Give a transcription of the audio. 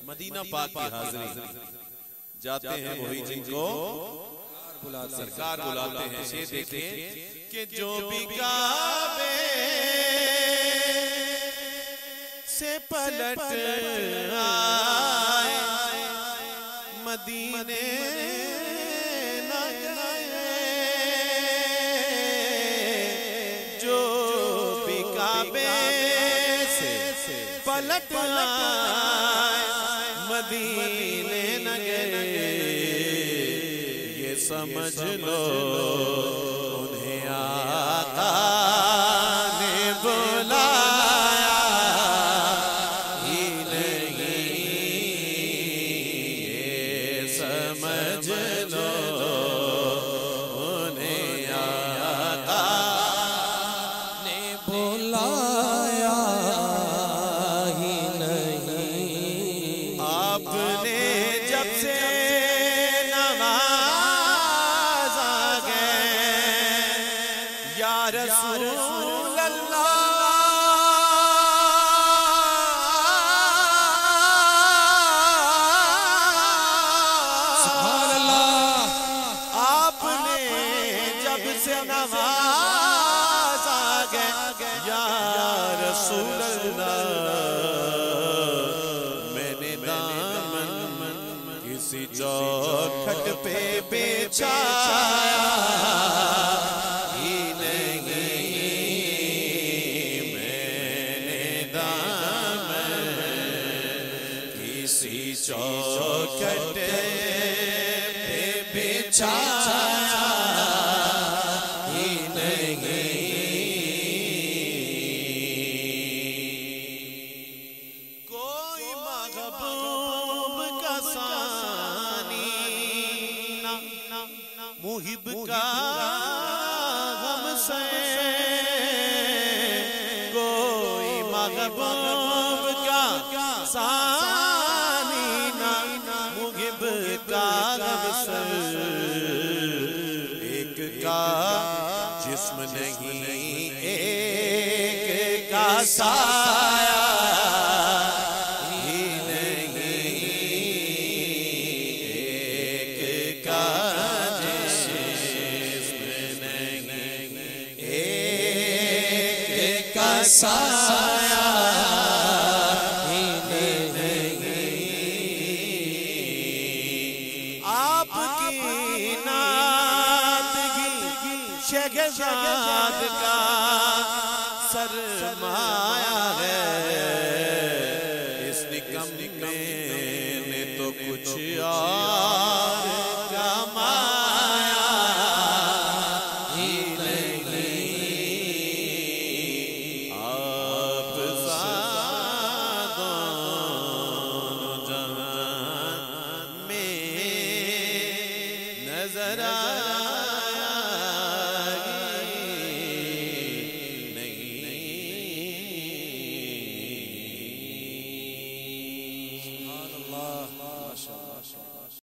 Medina पाक की हाज़िरी जाते हैं वही जिनको सरकार बुलाते हैं। ये देखें कि जो भी काबे से पलट आए मदीने न गए, जो भी काबे से पलट मदीने न गए, ये समझ लो उन्हें आका ने बुलाया ही नहीं, ये समझ लो उन्हें आका ने बुलाया ही नहीं। आपने जब से नवाजा गए या रसूल अल्लाह, सुभान अल्लाह, आपने जब से नवाजा गए या रसूल अल्लाह, किसी चौखट पे बेचाया ही नहीं, मैंने दामन किसी चौखट पे बेचाया ही नहीं। कोई महबूब का मुहिब का गम से, कोई महबूब का सानी ना मुहिब का गम से, एक का जिस्म नहीं एक का साया ही नहीं, एक का साया ही नहीं। आपकी नात की शहज़ाद का